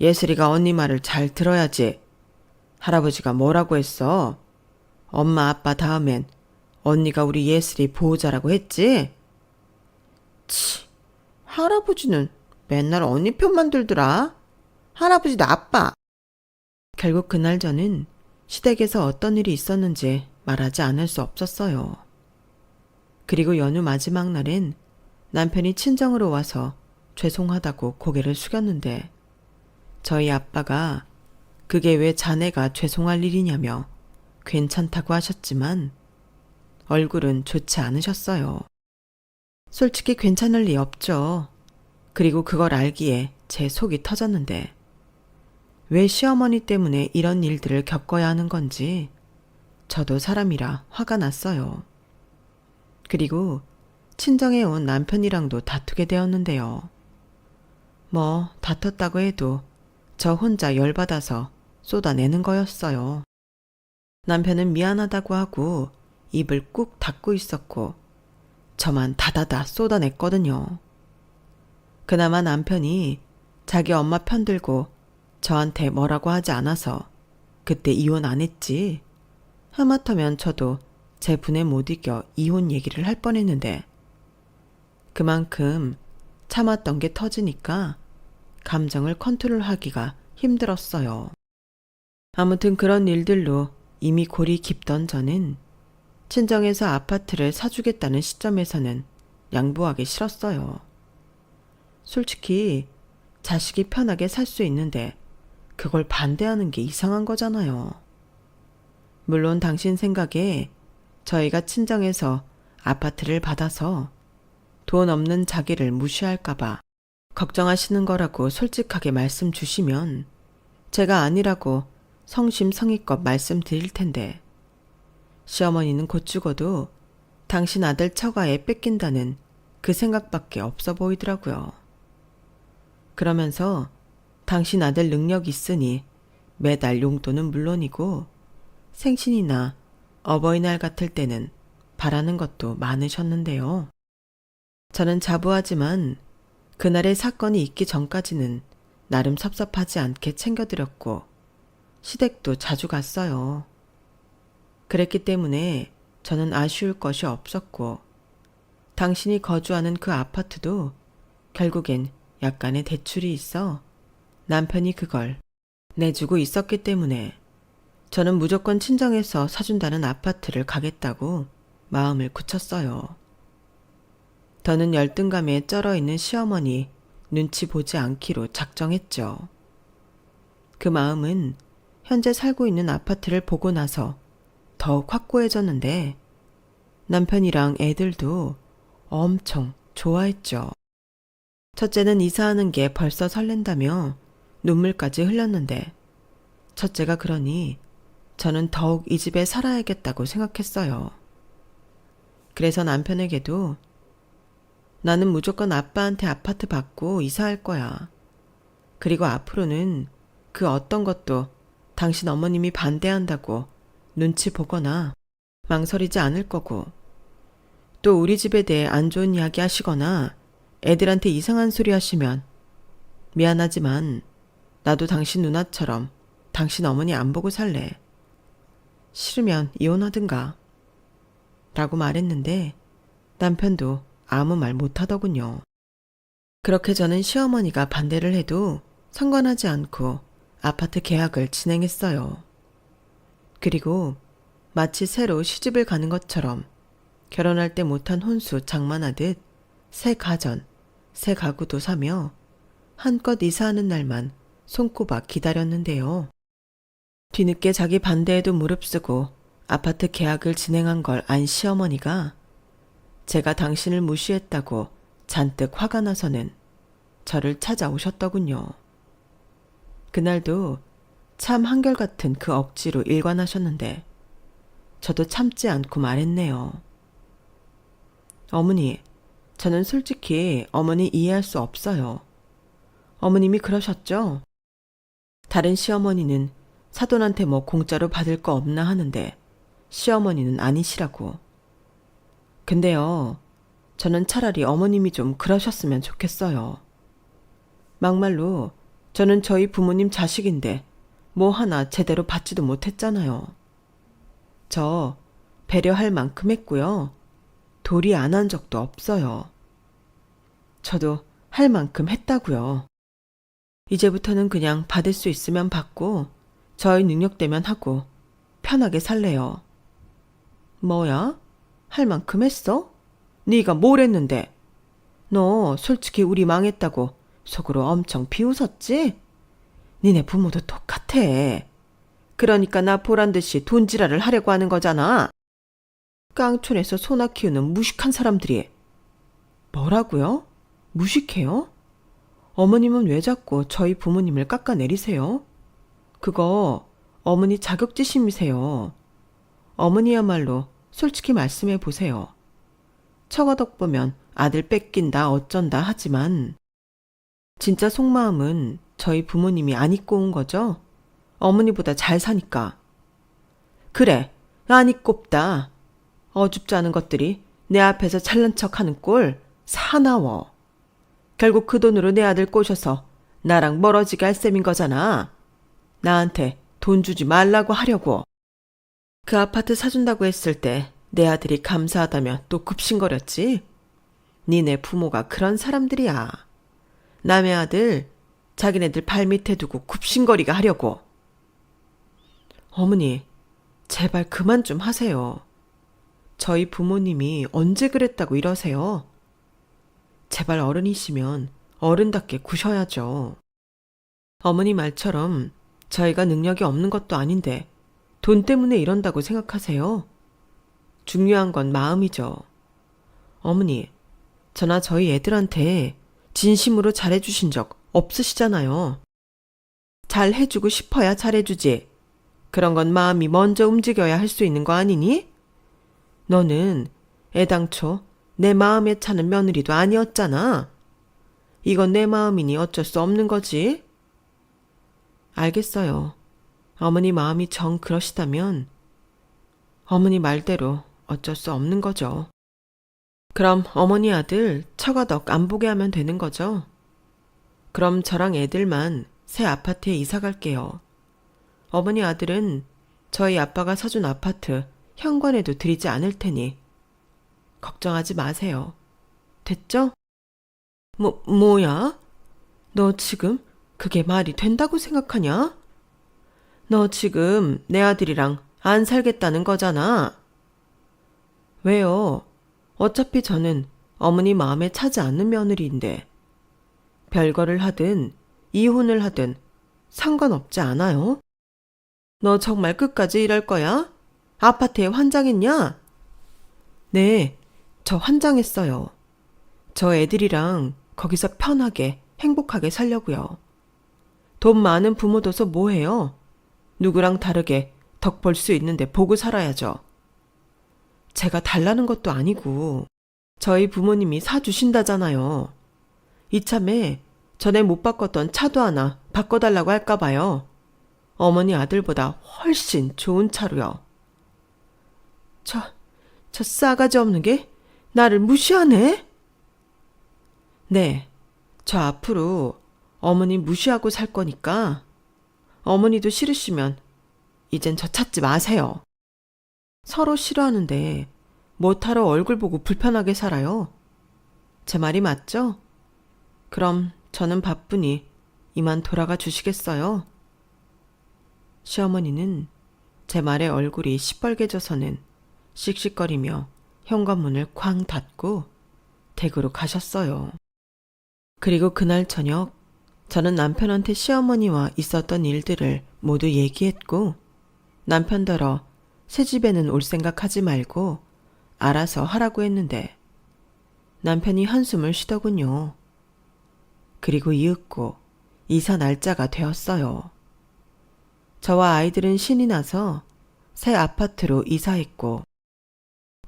예슬이가 언니 말을 잘 들어야지. 할아버지가 뭐라고 했어? 엄마 아빠 다음엔 언니가 우리 예슬이 보호자라고 했지? 치, 할아버지는 맨날 언니 편만 들더라. 할아버지 나빠. 결국 그날 저는 시댁에서 어떤 일이 있었는지 말하지 않을 수 없었어요. 그리고 연휴 마지막 날엔 남편이 친정으로 와서 죄송하다고 고개를 숙였는데 저희 아빠가 그게 왜 자네가 죄송할 일이냐며 괜찮다고 하셨지만 얼굴은 좋지 않으셨어요. 솔직히 괜찮을 리 없죠. 그리고 그걸 알기에 제 속이 터졌는데 왜 시어머니 때문에 이런 일들을 겪어야 하는 건지 저도 사람이라 화가 났어요. 그리고 친정에 온 남편이랑도 다투게 되었는데요. 뭐 다퉜다고 해도 저 혼자 열받아서 쏟아내는 거였어요. 남편은 미안하다고 하고 입을 꾹 닫고 있었고 저만 다다다 쏟아냈거든요. 그나마 남편이 자기 엄마 편들고 저한테 뭐라고 하지 않아서 그때 이혼 안 했지. 하마터면 저도 제 분에 못 이겨 이혼 얘기를 할 뻔했는데 그만큼 참았던 게 터지니까 감정을 컨트롤하기가 힘들었어요. 아무튼 그런 일들로 이미 골이 깊던 저는 친정에서 아파트를 사주겠다는 시점에서는 양보하기 싫었어요. 솔직히 자식이 편하게 살 수 있는데 그걸 반대하는 게 이상한 거잖아요. 물론 당신 생각에 저희가 친정에서 아파트를 받아서 돈 없는 자기를 무시할까봐 걱정하시는 거라고 솔직하게 말씀 주시면 제가 아니라고 성심성의껏 말씀드릴 텐데 시어머니는 곧 죽어도 당신 아들 처가에 뺏긴다는 그 생각밖에 없어 보이더라고요. 그러면서 당신 아들 능력 있으니 매달 용돈은 물론이고 생신이나 어버이날 같을 때는 바라는 것도 많으셨는데요. 저는 자부하지만 그날의 사건이 있기 전까지는 나름 섭섭하지 않게 챙겨드렸고 시댁도 자주 갔어요. 그랬기 때문에 저는 아쉬울 것이 없었고 당신이 거주하는 그 아파트도 결국엔 약간의 대출이 있어 남편이 그걸 내주고 있었기 때문에 저는 무조건 친정에서 사준다는 아파트를 가겠다고 마음을 굳혔어요. 더는 열등감에 쩔어 있는 시어머니 눈치 보지 않기로 작정했죠. 그 마음은 현재 살고 있는 아파트를 보고 나서 더욱 확고해졌는데 남편이랑 애들도 엄청 좋아했죠. 첫째는 이사하는 게 벌써 설렌다며 눈물까지 흘렸는데 첫째가 그러니 저는 더욱 이 집에 살아야겠다고 생각했어요. 그래서 남편에게도 나는 무조건 아빠한테 아파트 받고 이사할 거야. 그리고 앞으로는 그 어떤 것도 당신 어머님이 반대한다고 눈치 보거나 망설이지 않을 거고 또 우리 집에 대해 안 좋은 이야기 하시거나 애들한테 이상한 소리 하시면 미안하지만 나도 당신 누나처럼 당신 어머니 안 보고 살래. 싫으면 이혼하든가. 라고 말했는데 남편도 아무 말 못하더군요. 그렇게 저는 시어머니가 반대를 해도 상관하지 않고 아파트 계약을 진행했어요. 그리고 마치 새로 시집을 가는 것처럼 결혼할 때 못한 혼수 장만하듯 새 가전, 새 가구도 사며 한껏 이사하는 날만 손꼽아 기다렸는데요. 뒤늦게 자기 반대에도 무릅쓰고 아파트 계약을 진행한 걸 안 시어머니가 제가 당신을 무시했다고 잔뜩 화가 나서는 저를 찾아오셨더군요. 그날도 참 한결같은 그 억지로 일관하셨는데 저도 참지 않고 말했네요. 어머니, 저는 솔직히 어머니 이해할 수 없어요. 어머님이 그러셨죠? 다른 시어머니는 사돈한테 뭐 공짜로 받을 거 없나 하는데 시어머니는 아니시라고. 근데요, 저는 차라리 어머님이 좀 그러셨으면 좋겠어요. 막말로 저는 저희 부모님 자식인데 뭐 하나 제대로 받지도 못했잖아요. 저 배려할 만큼 했고요. 도리 안 한 적도 없어요. 저도 할 만큼 했다고요. 이제부터는 그냥 받을 수 있으면 받고 저희 능력되면 하고 편하게 살래요. 뭐야? 할 만큼 했어? 네가 뭘 했는데? 너 솔직히 우리 망했다고 속으로 엄청 비웃었지? 니네 부모도 똑같아. 그러니까 나 보란 듯이 돈지랄을 하려고 하는 거잖아. 깡촌에서 소나 키우는 무식한 사람들이. 뭐라고요? 무식해요? 어머님은 왜 자꾸 저희 부모님을 깎아내리세요? 그거 어머니 자격지심이세요. 어머니야말로 솔직히 말씀해 보세요. 처가덕 보면 아들 뺏긴다 어쩐다 하지만 진짜 속마음은 저희 부모님이 안 입고 온 거죠? 어머니보다 잘 사니까. 그래, 안 입곱다. 어줍지 않은 것들이 내 앞에서 잘난 척하는 꼴 사나워. 결국 그 돈으로 내 아들 꼬셔서 나랑 멀어지게 할 셈인 거잖아. 나한테 돈 주지 말라고 하려고. 그 아파트 사준다고 했을 때 내 아들이 감사하다며 또 굽신거렸지. 니네 부모가 그런 사람들이야. 남의 아들 자기네들 발밑에 두고 굽신거리게 하려고. 어머니, 제발 그만 좀 하세요. 저희 부모님이 언제 그랬다고 이러세요? 제발 어른이시면 어른답게 구셔야죠. 어머니 말처럼 저희가 능력이 없는 것도 아닌데 돈 때문에 이런다고 생각하세요? 중요한 건 마음이죠. 어머니, 저나 저희 애들한테 진심으로 잘해주신 적 없으시잖아요. 잘 해주고 싶어야 잘해주지. 그런 건 마음이 먼저 움직여야 할 수 있는 거 아니니? 너는 애당초 내 마음에 차는 며느리도 아니었잖아. 이건 내 마음이니 어쩔 수 없는 거지. 알겠어요. 어머니 마음이 정 그러시다면 어머니 말대로 어쩔 수 없는 거죠. 그럼 어머니 아들 처가덕 안 보게 하면 되는 거죠? 그럼 저랑 애들만 새 아파트에 이사 갈게요. 어머니 아들은 저희 아빠가 사준 아파트 현관에도 들이지 않을 테니 걱정하지 마세요. 됐죠? 뭐야? 너 지금 그게 말이 된다고 생각하냐? 너 지금 내 아들이랑 안 살겠다는 거잖아. 왜요? 어차피 저는 어머니 마음에 차지 않는 며느리인데. 별거를 하든 이혼을 하든 상관없지 않아요? 너 정말 끝까지 이럴 거야? 아파트에 환장했냐? 네, 저 환장했어요. 저 애들이랑 거기서 편하게 행복하게 살려고요. 돈 많은 부모 둬서 뭐해요? 누구랑 다르게 덕 볼 수 있는데 보고 살아야죠. 제가 달라는 것도 아니고 저희 부모님이 사주신다잖아요. 이참에 전에 못 바꿨던 차도 하나 바꿔달라고 할까 봐요. 어머니 아들보다 훨씬 좋은 차로요. 저 싸가지 없는 게 나를 무시하네? 네, 저 앞으로 어머니 무시하고 살 거니까 어머니도 싫으시면 이젠 저 찾지 마세요. 서로 싫어하는데 뭐하러 얼굴 보고 불편하게 살아요? 제 말이 맞죠? 그럼 저는 바쁘니 이만 돌아가 주시겠어요? 시어머니는 제 말에 얼굴이 시뻘개져서는 씩씩거리며 현관문을 쾅 닫고 댁으로 가셨어요. 그리고 그날 저녁 저는 남편한테 시어머니와 있었던 일들을 모두 얘기했고 남편더러 새집에는 올 생각하지 말고 알아서 하라고 했는데 남편이 한숨을 쉬더군요. 그리고 이윽고 이사 날짜가 되었어요. 저와 아이들은 신이 나서 새 아파트로 이사했고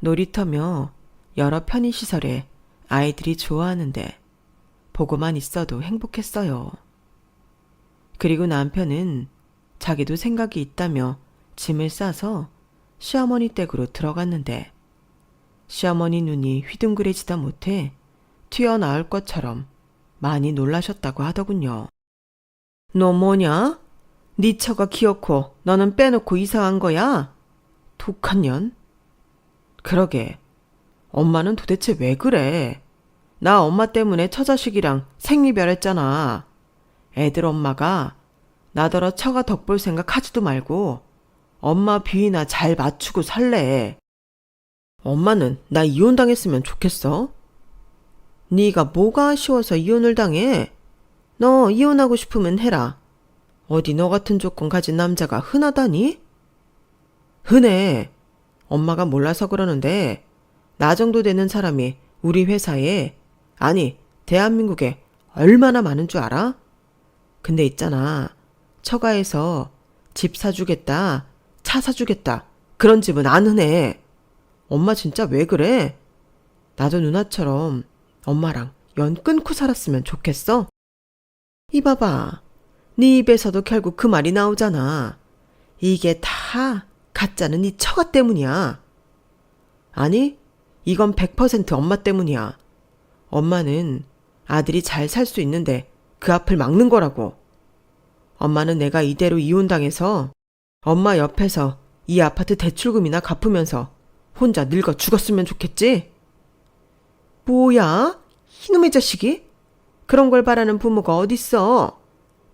놀이터며 여러 편의시설에 아이들이 좋아하는데 보고만 있어도 행복했어요. 그리고 남편은 자기도 생각이 있다며 짐을 싸서 시어머니 댁으로 들어갔는데 시어머니 눈이 휘둥그레지다 못해 튀어나올 것처럼 많이 놀라셨다고 하더군요. 너 뭐냐? 네 처가 기어코 너는 빼놓고 이사한 거야? 독한 년? 그러게, 엄마는 도대체 왜 그래? 나 엄마 때문에 처자식이랑 생리별했잖아. 애들 엄마가 나더러 처가 덕볼 생각 하지도 말고 엄마 비위나 잘 맞추고 살래. 엄마는 나 이혼당했으면 좋겠어? 네가 뭐가 아쉬워서 이혼을 당해? 너 이혼하고 싶으면 해라. 어디 너 같은 조건 가진 남자가 흔하다니? 흔해. 엄마가 몰라서 그러는데 나 정도 되는 사람이 우리 회사에, 아니 대한민국에 얼마나 많은 줄 알아? 근데 있잖아, 처가에서 집 사주겠다, 차 사주겠다 그런 집은 안 흔해. 엄마 진짜 왜 그래? 나도 누나처럼 엄마랑 연 끊고 살았으면 좋겠어? 이봐봐, 네 입에서도 결국 그 말이 나오잖아. 이게 다 가짜는 네 처가 때문이야. 아니, 이건 100% 엄마 때문이야. 엄마는 아들이 잘 살 수 있는데 그 앞을 막는 거라고. 엄마는 내가 이대로 이혼당해서 엄마 옆에서 이 아파트 대출금이나 갚으면서 혼자 늙어 죽었으면 좋겠지? 뭐야? 이놈의 자식이? 그런 걸 바라는 부모가 어딨어?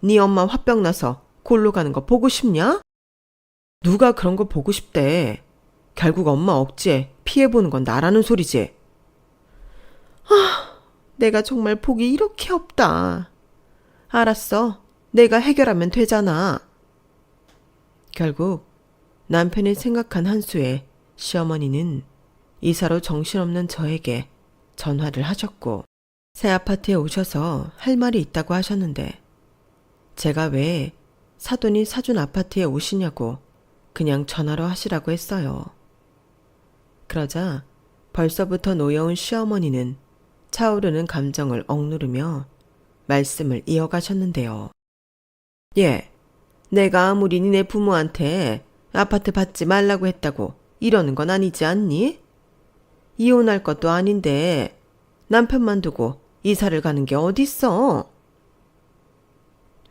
네 엄마 화병 나서 골로 가는 거 보고 싶냐? 누가 그런 거 보고 싶대. 결국 엄마 억지에 피해보는 건 나라는 소리지. 내가 정말 복이 이렇게 없다. 알았어. 내가 해결하면 되잖아. 결국 남편이 생각한 한수에 시어머니는 이사로 정신없는 저에게 전화를 하셨고 새 아파트에 오셔서 할 말이 있다고 하셨는데 제가 왜 사돈이 사준 아파트에 오시냐고 그냥 전화로 하시라고 했어요. 그러자 벌써부터 노여운 시어머니는 차오르는 감정을 억누르며 말씀을 이어가셨는데요. 예, 내가 아무리 니네 부모한테 아파트 받지 말라고 했다고 이러는 건 아니지 않니? 이혼할 것도 아닌데 남편만 두고 이사를 가는 게 어딨어?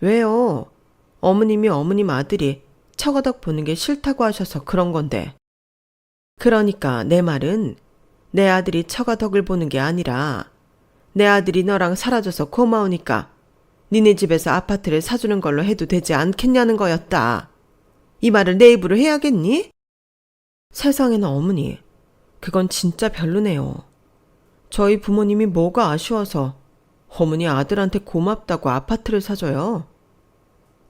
왜요? 어머님이 어머님 아들이 처가덕 보는 게 싫다고 하셔서 그런 건데. 그러니까 내 말은 내 아들이 처가덕을 보는 게 아니라 내 아들이 너랑 사라져서 고마우니까 니네 집에서 아파트를 사주는 걸로 해도 되지 않겠냐는 거였다. 이 말을 내 입으로 해야겠니? 세상에나 어머니, 그건 진짜 별로네요. 저희 부모님이 뭐가 아쉬워서 어머니 아들한테 고맙다고 아파트를 사줘요.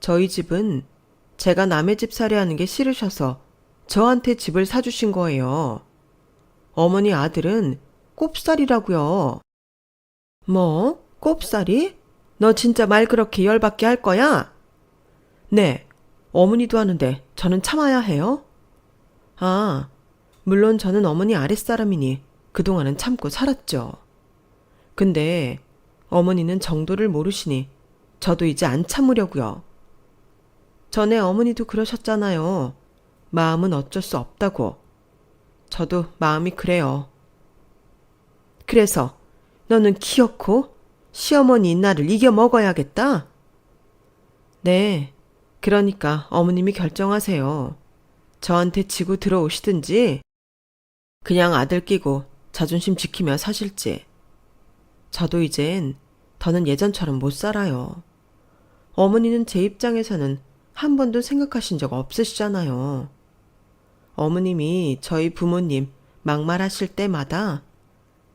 저희 집은 제가 남의 집 살이하는 게 싫으셔서 저한테 집을 사주신 거예요. 어머니 아들은 꼽살이라고요. 뭐? 꼽살이? 너 진짜 말 그렇게 열받게 할 거야? 네, 어머니도 하는데 저는 참아야 해요? 아, 물론 저는 어머니 아랫사람이니 그동안은 참고 살았죠. 근데 어머니는 정도를 모르시니 저도 이제 안 참으려고요. 전에 어머니도 그러셨잖아요. 마음은 어쩔 수 없다고. 저도 마음이 그래요. 그래서 너는 키였고 시어머니인 나를 이겨 먹어야겠다? 네, 그러니까 어머님이 결정하세요. 저한테 지고 들어오시든지 그냥 아들 끼고 자존심 지키며 사실지. 저도 이젠 더는 예전처럼 못 살아요. 어머니는 제 입장에서는 한 번도 생각하신 적 없으시잖아요. 어머님이 저희 부모님 막말하실 때마다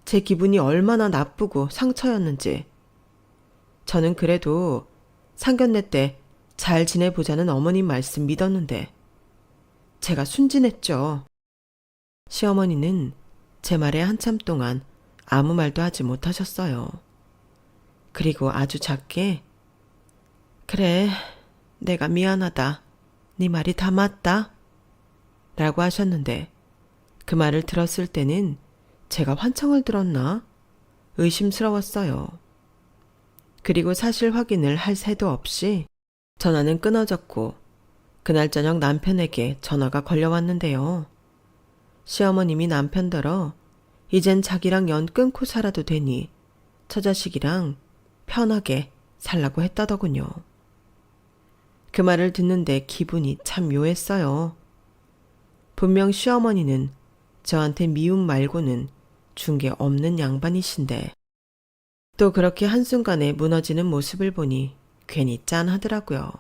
제 기분이 얼마나 나쁘고 상처였는지. 저는 그래도 상견례 때 잘 지내보자는 어머님 말씀 믿었는데 제가 순진했죠. 시어머니는 제 말에 한참 동안 아무 말도 하지 못하셨어요. 그리고 아주 작게 그래, 내가 미안하다. 네 말이 다 맞다. 라고 하셨는데 그 말을 들었을 때는 제가 환청을 들었나? 의심스러웠어요. 그리고 사실 확인을 할 새도 없이 전화는 끊어졌고 그날 저녁 남편에게 전화가 걸려왔는데요. 시어머님이 남편더러 이젠 자기랑 연 끊고 살아도 되니 처자식이랑 편하게 살라고 했다더군요. 그 말을 듣는데 기분이 참 묘했어요. 분명 시어머니는 저한테 미움 말고는 준 게 없는 양반이신데 또 그렇게 한순간에 무너지는 모습을 보니 괜히 짠하더라고요.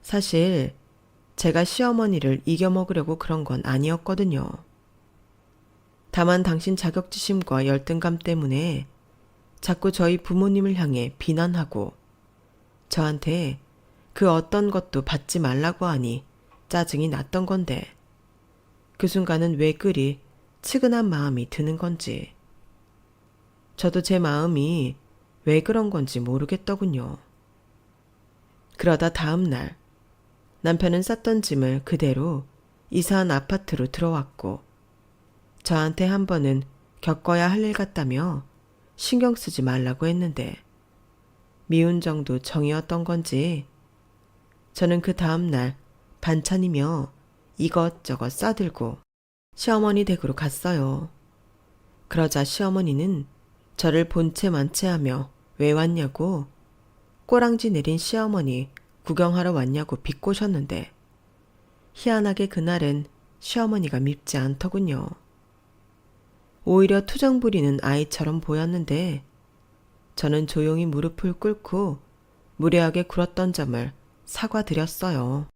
사실 제가 시어머니를 이겨먹으려고 그런 건 아니었거든요. 다만 당신 자격지심과 열등감 때문에 자꾸 저희 부모님을 향해 비난하고 저한테 그 어떤 것도 받지 말라고 하니 짜증이 났던 건데 그 순간은 왜 그리 측은한 마음이 드는 건지 저도 제 마음이 왜 그런 건지 모르겠더군요. 그러다 다음 날 남편은 쌌던 짐을 그대로 이사한 아파트로 들어왔고 저한테 한 번은 겪어야 할 일 같다며 신경 쓰지 말라고 했는데 미운 정도 정이었던 건지 저는 그 다음 날 반찬이며 이것저것 싸들고 시어머니 댁으로 갔어요. 그러자 시어머니는 저를 본체 만체하며 왜 왔냐고 꼬랑지 내린 시어머니 구경하러 왔냐고 비꼬셨는데 희한하게 그날은 시어머니가 밉지 않더군요. 오히려 투정 부리는 아이처럼 보였는데 저는 조용히 무릎을 꿇고 무례하게 굴었던 점을 사과드렸어요.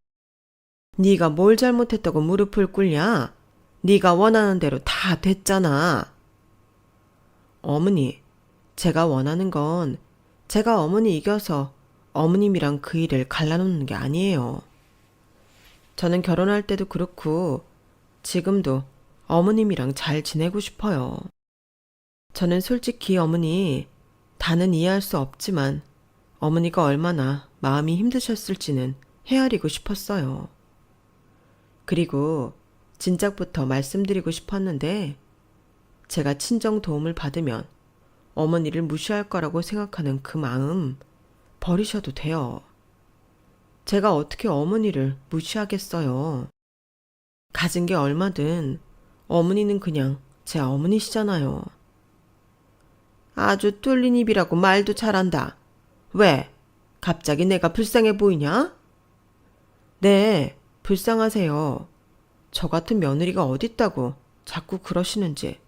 네가 뭘 잘못했다고 무릎을 꿇냐? 네가 원하는 대로 다 됐잖아. 어머니, 제가 원하는 건 제가 어머니 이겨서 어머님이랑 그 일을 갈라놓는 게 아니에요. 저는 결혼할 때도 그렇고 지금도 어머님이랑 잘 지내고 싶어요. 저는 솔직히 어머니 다는 이해할 수 없지만 어머니가 얼마나 마음이 힘드셨을지는 헤아리고 싶었어요. 그리고 진작부터 말씀드리고 싶었는데 제가 친정 도움을 받으면 어머니를 무시할 거라고 생각하는 그 마음 버리셔도 돼요. 제가 어떻게 어머니를 무시하겠어요. 가진 게 얼마든 어머니는 그냥 제 어머니시잖아요. 아주 뚫린 입이라고 말도 잘한다. 왜? 갑자기 내가 불쌍해 보이냐? 네, 불쌍하세요. 저 같은 며느리가 어딨다고 자꾸 그러시는지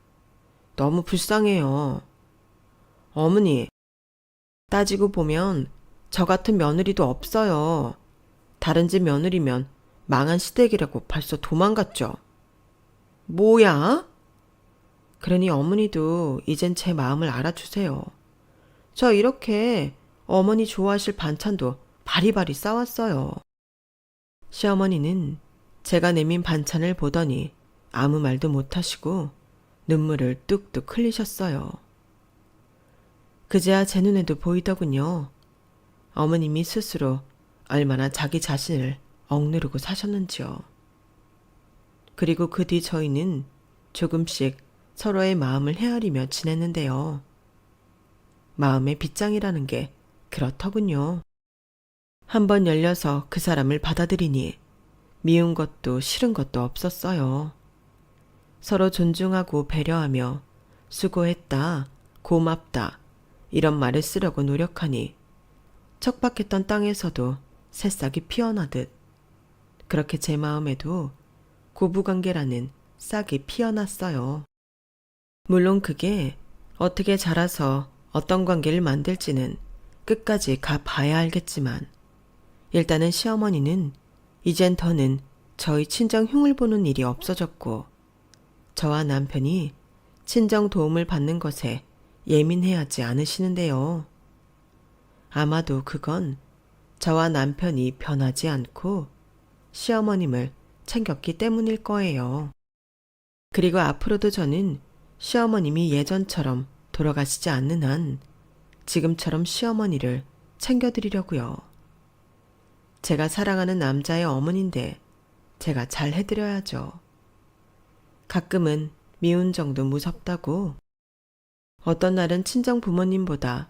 너무 불쌍해요. 어머니, 따지고 보면 저 같은 며느리도 없어요. 다른 집 며느리면 망한 시댁이라고 벌써 도망갔죠. 뭐야? 그러니 어머니도 이젠 제 마음을 알아주세요. 저 이렇게 어머니 좋아하실 반찬도 바리바리 싸왔어요. 시어머니는 제가 내민 반찬을 보더니 아무 말도 못하시고 눈물을 뚝뚝 흘리셨어요. 그제야 제 눈에도 보이더군요. 어머님이 스스로 얼마나 자기 자신을 억누르고 사셨는지요. 그리고 그 뒤 저희는 조금씩 서로의 마음을 헤아리며 지냈는데요. 마음의 빗장이라는 게 그렇더군요. 한번 열려서 그 사람을 받아들이니 미운 것도 싫은 것도 없었어요. 서로 존중하고 배려하며 수고했다, 고맙다 이런 말을 쓰려고 노력하니 척박했던 땅에서도 새싹이 피어나듯 그렇게 제 마음에도 고부관계라는 싹이 피어났어요. 물론 그게 어떻게 자라서 어떤 관계를 만들지는 끝까지 가봐야 알겠지만 일단은 시어머니는 이젠 더는 저희 친정 흉을 보는 일이 없어졌고 저와 남편이 친정 도움을 받는 것에 예민해하지 않으시는데요. 아마도 그건 저와 남편이 변하지 않고 시어머님을 챙겼기 때문일 거예요. 그리고 앞으로도 저는 시어머님이 예전처럼 돌아가시지 않는 한 지금처럼 시어머니를 챙겨드리려고요. 제가 사랑하는 남자의 어머니인데 제가 잘 해드려야죠. 가끔은 미운 정도 무섭다고. 어떤 날은 친정 부모님보다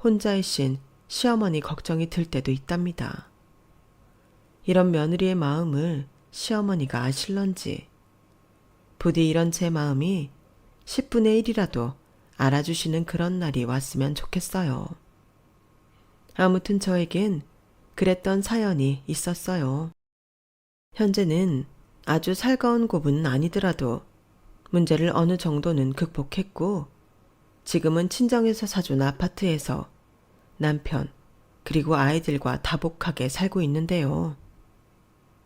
혼자이신 시어머니 걱정이 들 때도 있답니다. 이런 며느리의 마음을 시어머니가 아실런지 부디 이런 제 마음이 10분의 1이라도 알아주시는 그런 날이 왔으면 좋겠어요. 아무튼 저에겐 그랬던 사연이 있었어요. 현재는 아주 살가운 고분은 아니더라도 문제를 어느 정도는 극복했고 지금은 친정에서 사준 아파트에서 남편 그리고 아이들과 다복하게 살고 있는데요.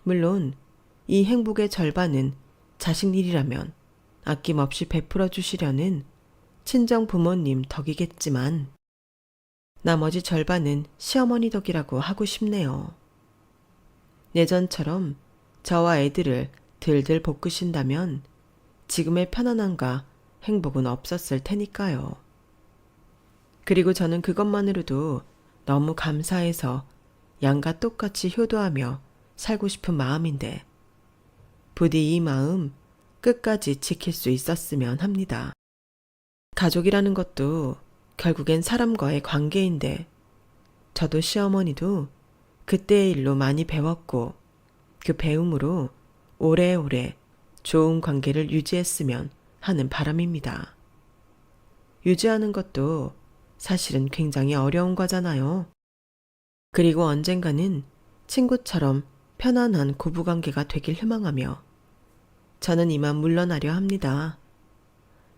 물론 이 행복의 절반은 자식 일이라면 아낌없이 베풀어 주시려는 친정 부모님 덕이겠지만 나머지 절반은 시어머니 덕이라고 하고 싶네요. 예전처럼 저와 애들을 들들 볶으신다면 지금의 편안함과 행복은 없었을 테니까요. 그리고 저는 그것만으로도 너무 감사해서 양과 똑같이 효도하며 살고 싶은 마음인데 부디 이 마음 끝까지 지킬 수 있었으면 합니다. 가족이라는 것도 결국엔 사람과의 관계인데 저도 시어머니도 그때의 일로 많이 배웠고 그 배움으로 오래오래 좋은 관계를 유지했으면 하는 바람입니다. 유지하는 것도 사실은 굉장히 어려운 거잖아요. 그리고 언젠가는 친구처럼 편안한 고부관계가 되길 희망하며 저는 이만 물러나려 합니다.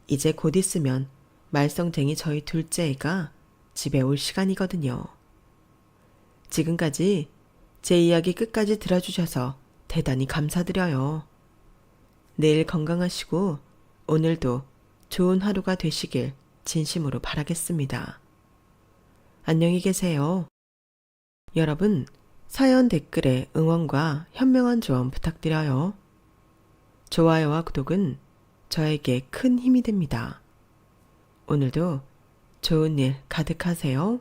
이제 곧 있으면 말썽쟁이 저희 둘째 애가 집에 올 시간이거든요. 지금까지 제 이야기 끝까지 들어주셔서 대단히 감사드려요. 내일 건강하시고 오늘도 좋은 하루가 되시길 진심으로 바라겠습니다. 안녕히 계세요. 여러분, 사연 댓글에 응원과 현명한 조언 부탁드려요. 좋아요와 구독은 저에게 큰 힘이 됩니다. 오늘도 좋은 일 가득하세요.